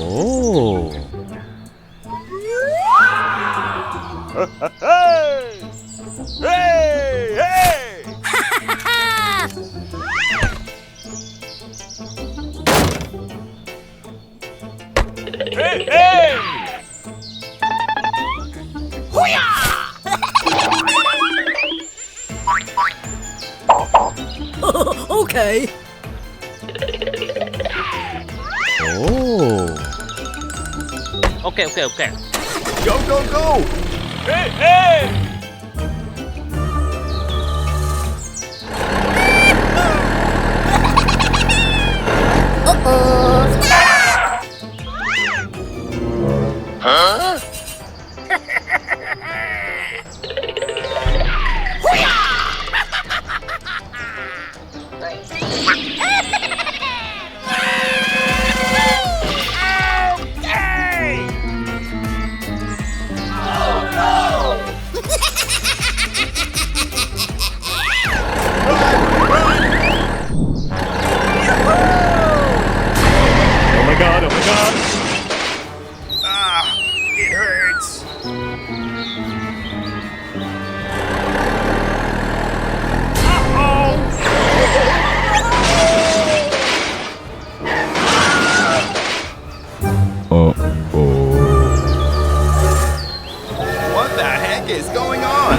Oh. Hey! Hey! Hey! Hey! Hey! Okay. Oh. Okay. Go, go, go! Hey! Hey! Huh? Oh my god, oh my god! Ah, it hurts! What the heck is going on?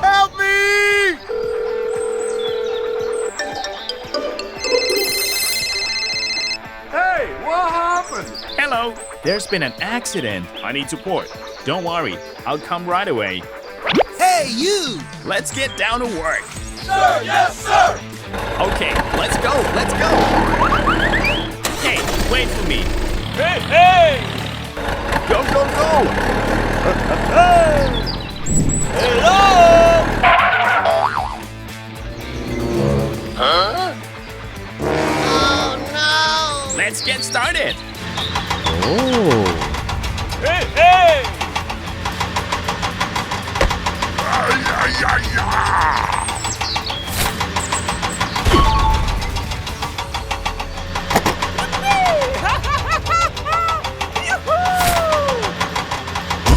Help me! Hey, what happened? Hello, there's been an accident. I need support. Don't worry, I'll come right away. Hey, you! Let's get down to work. Sir, yes, sir! Okay, let's go, let's go. Hey, wait for me. Hey, hey! Go, go, go! Hello! Huh? Oh no! Let's get started. Oh. Hey, hey!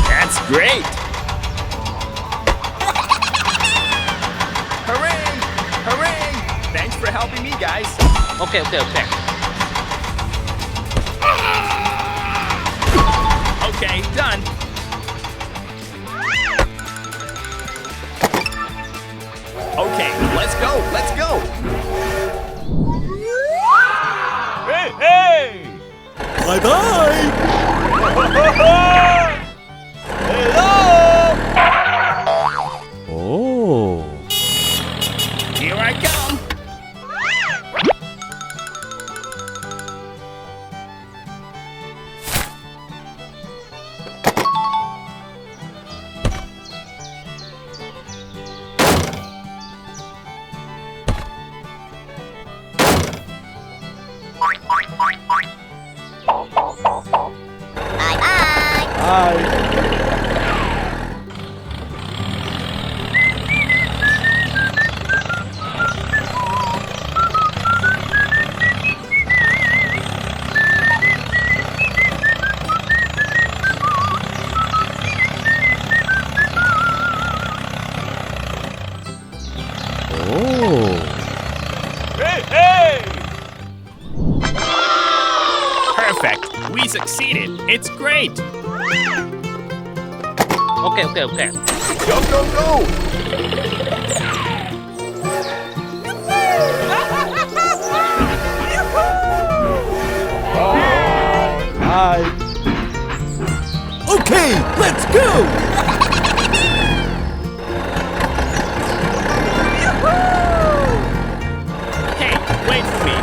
That's great! Hooray! Hooray! Thanks for helping me, guys. Okay. Okay, done. Okay, let's go, let's go. Hey, hey! Bye-bye! Hello! Oh. Here I come. Oh. Hey, hey! Perfect. We succeeded. It's great. Okay. Go, go, go! Hi. Okay, let's go! Hey, wait for me.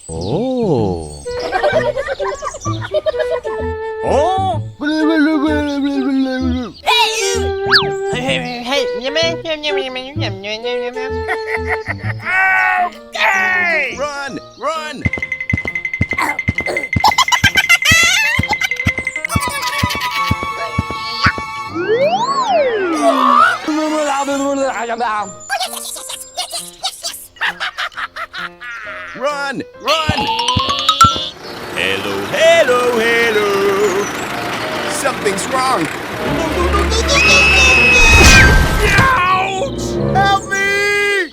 Oh. Oh! Okay! Run! Run! Run! Run! Hello, hello, hello! Something's wrong! No, no, no, no, no, no, no, no! Ouch! Help me!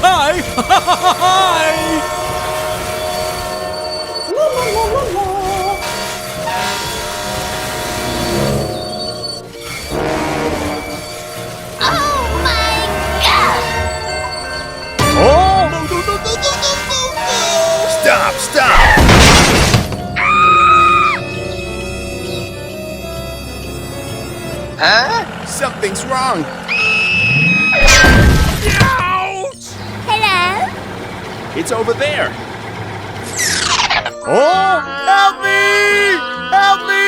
Hi! Hi! Oh my god! Oh! No, no, no, no, no, no, no, no! Stop, stop! Huh? Something's wrong! Ouch! Hello? It's over there! Oh! Help me! Help me!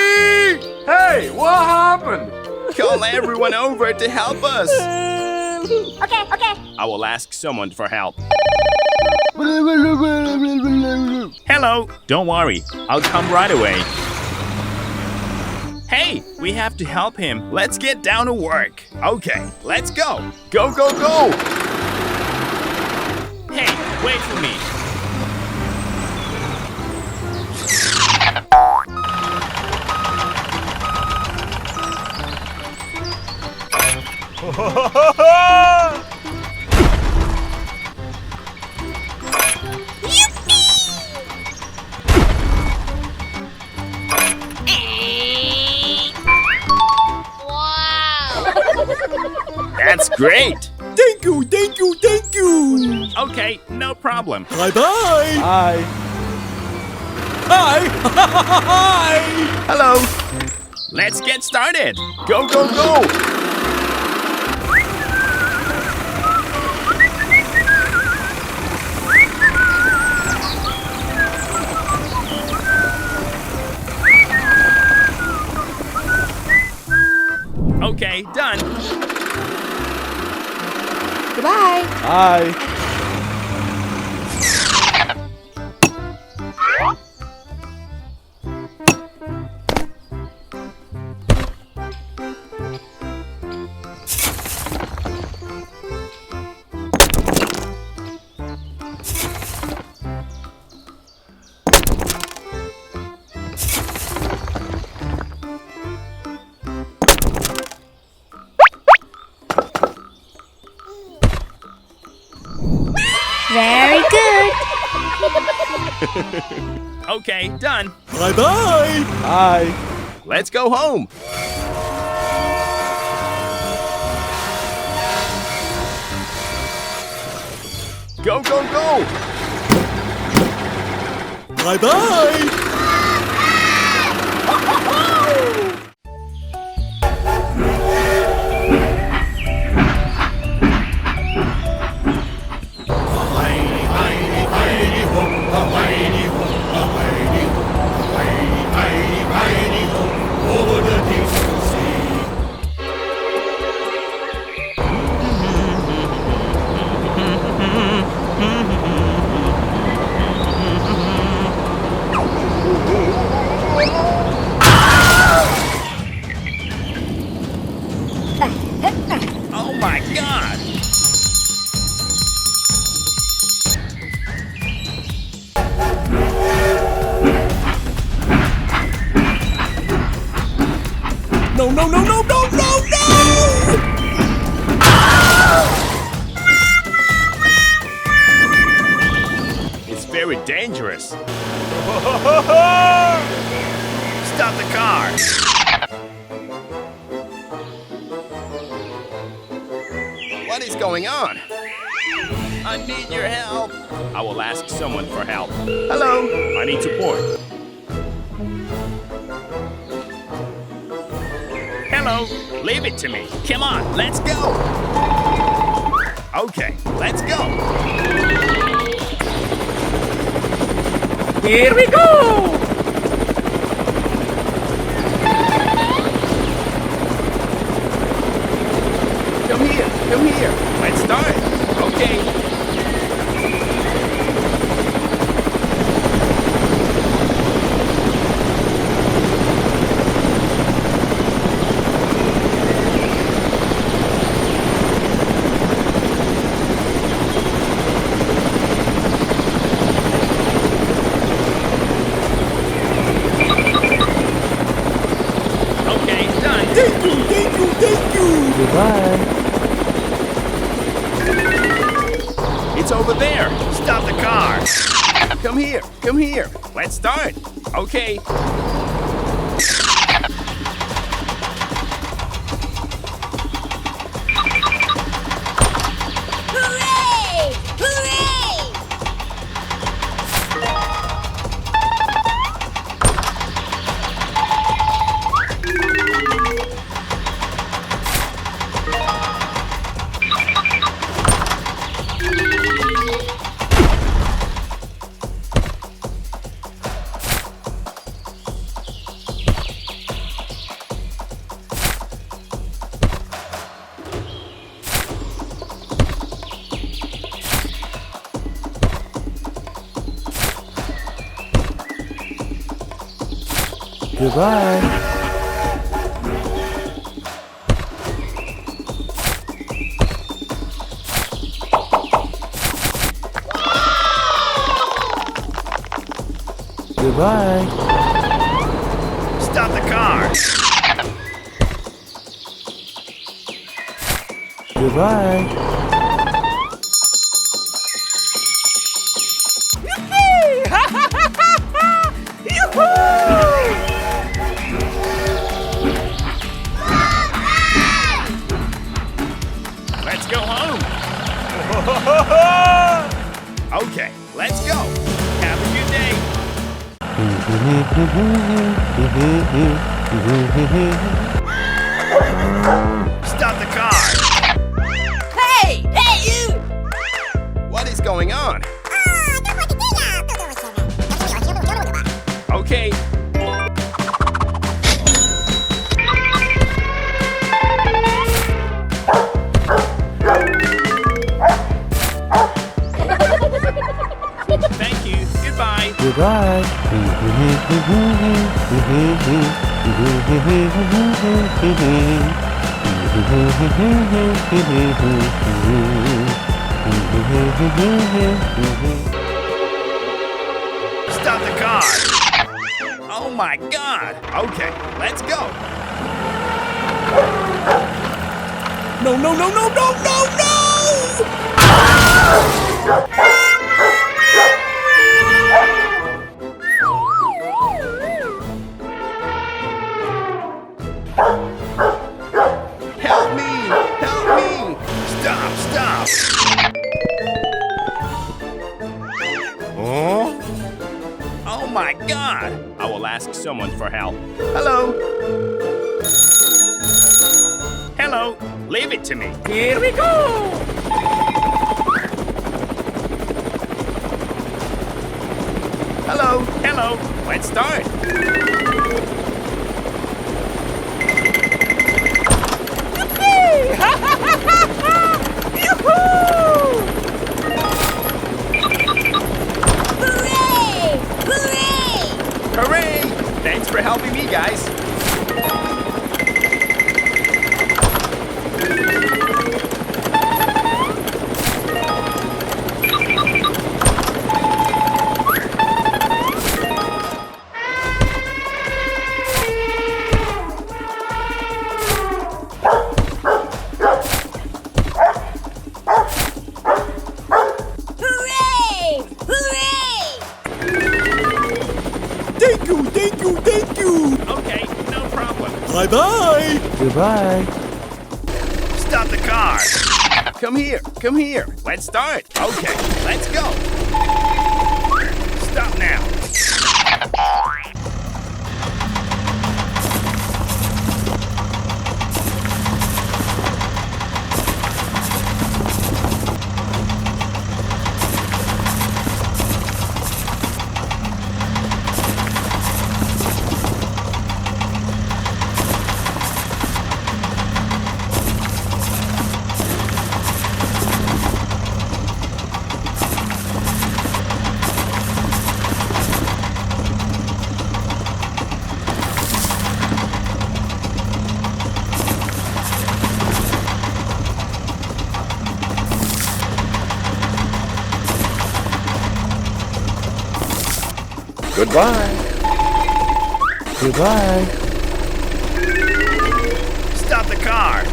Hey, what happened? Call everyone over to help us! Okay, okay. I will ask someone for help. Hello, don't worry, I'll come right away. Hey, we have to help him. Let's get down to work. Okay, let's go. Go, go, go! Hey, wait for me. Wow! That's great. Thank you, thank you, thank you. Okay, no problem. Bye-bye. Hi! Hi! Hi! Hello. Let's get started. Go, go, go! Okay, done. Goodbye. Hi! Very good. Okay, done. Bye-bye. Hi! Let's go home. Go, go, go! Bye-bye. Oh my God! No, no, no, no, no, no, no! It's very dangerous. Stop the car! What is going on? I need your help. I will ask someone for help. Hello, I need support. Hello, leave it to me. Come on, let's go. Okay, let's go. Here we go. Come here, come here. Let's start. Okay. Thank you, thank you, thank you. Goodbye. It's over there. Stop the car. Come here. Come here. Let's start. Okay. Hooray! Hooray! Goodbye. Goodbye. Stop the car. Goodbye. Let's go home. Okay, let's go. Have a good day. Stop the car. Hey! Hey, you! What is going on? Okay. Thank you. Goodbye. Goodbye. Stop the car. Oh my God. Okay, let's go. No, no, no, no, no, no, no! Help me! Help me! Stop! Stop! Oh? Oh my God! I will ask someone for help. Hello? Hello? Leave it to me. Here we go! Hello? Hello? Let's start. Hooray! Hooray! Hooray! Thanks for helping me, guys. Hooray! Hooray! Thank you, thank you, thank you. Okay, no problem. Bye-bye. Goodbye. Stop the car. Come here. Come here. Let's start. Okay, let's go. Stop now. Goodbye. Goodbye. Stop the car!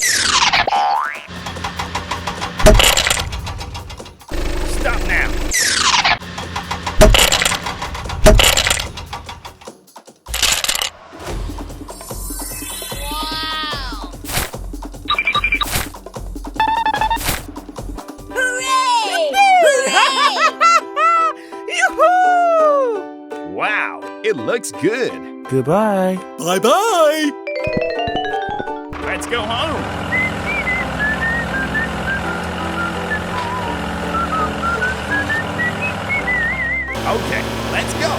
Stop now! Wow! Hooray! Hooray! Yoo-hoo! Wow, it looks good. Goodbye. Bye-bye. Let's go home. Okay, let's go.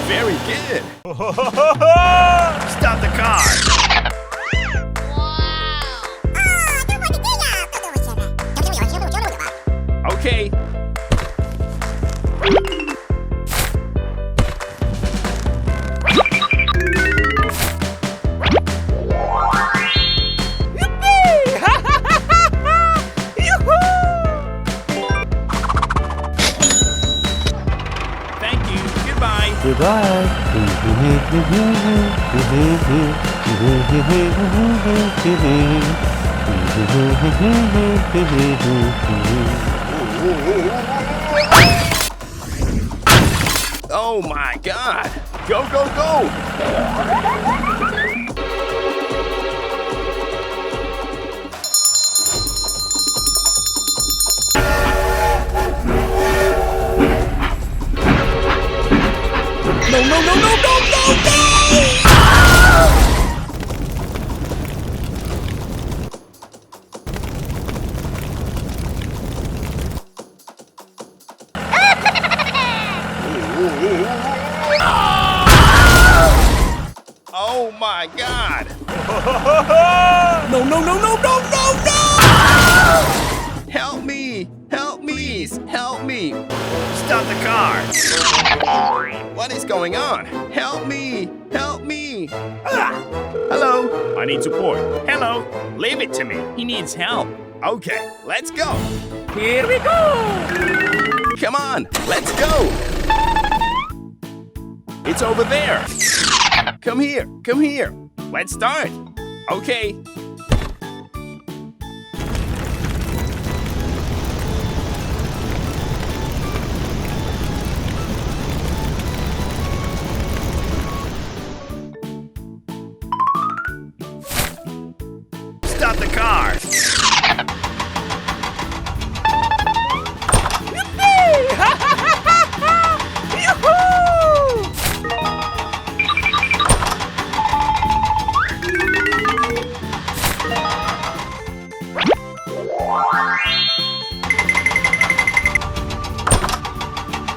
Very good. Stop the car. Okay. Thank you. Goodbye. Goodbye. Oh my God. Go, go, go. No, no, no, no, no, no, no! Oh my God. No, no, no, no, no, no, no! Help me. Help me. Help me. Stop the car. What is going on? Help me. Help me. Ah. Hello. I need support. Hello. Leave it to me. He needs help. Okay, let's go. Here we go! Come on, let's go. It's over there. Come here. Come here. Let's start. Okay. Stop the car.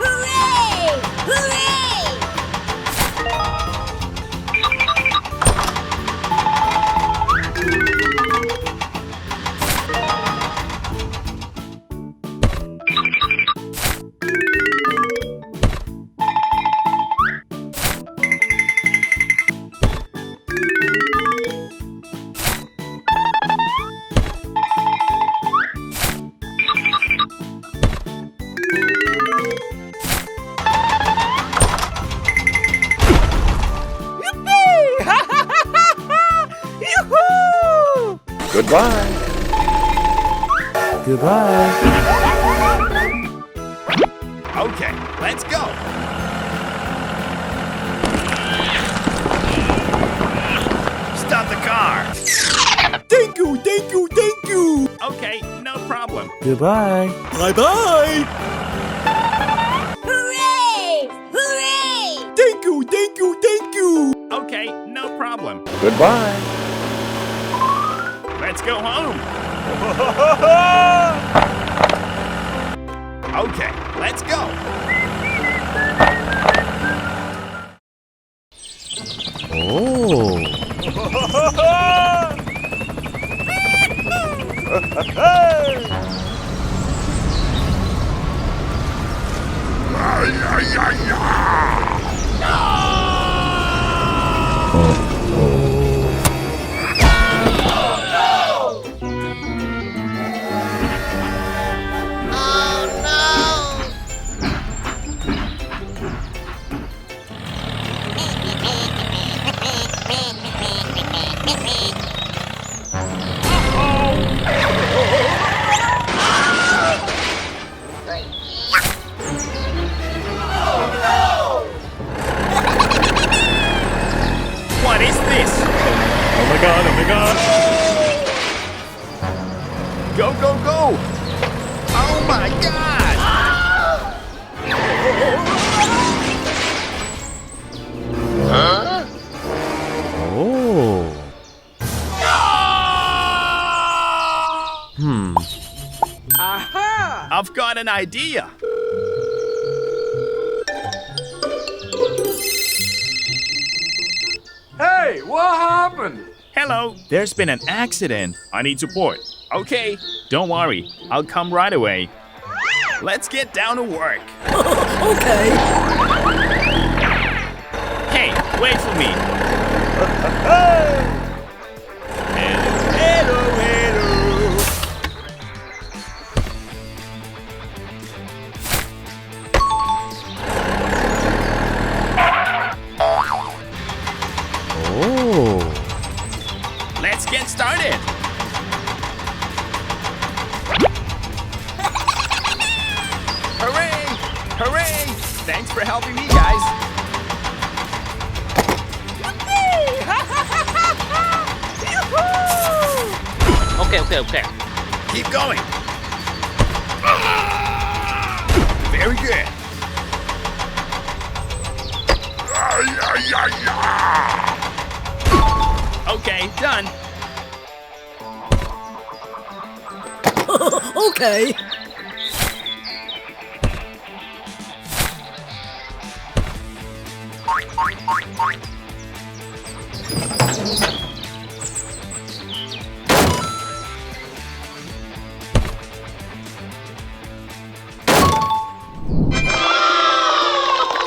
Hooray! Hooray! Yoo-hoo! Goodbye. Goodbye. Okay, let's go. Stop the car. Thank you, thank you, thank you! Okay, no problem. Goodbye. Bye-bye! Hooray! Hooray! Thank you, thank you, thank you! Okay, no problem. Goodbye. Let's go home. Okay, let's go. Oh. Oh no! What is this? Oh my god, oh my god. Go, go, go! Oh my god! Oh. Hmm. I've got an idea. Hey, what happened? Hello, there's been an accident. I need support. Okay, don't worry. I'll come right away. Let's get down to work. Okay. Hey, wait for me. Hello, hello, hello. Oh. Let's get started. Hooray! Hooray! Thanks for helping me, guys. Okay. Keep going. Very good. Okay, done. Okay.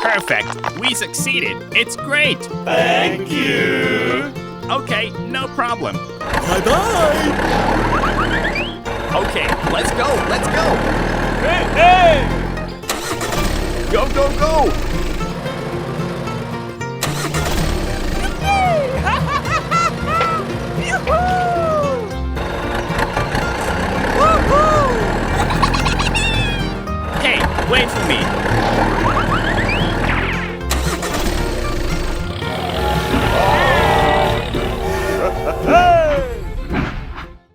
Perfect. We succeeded. It's great. Thank you. Okay, no problem. Bye-bye. Okay, let's go. Let's go. Hey, hey. Go, go, go.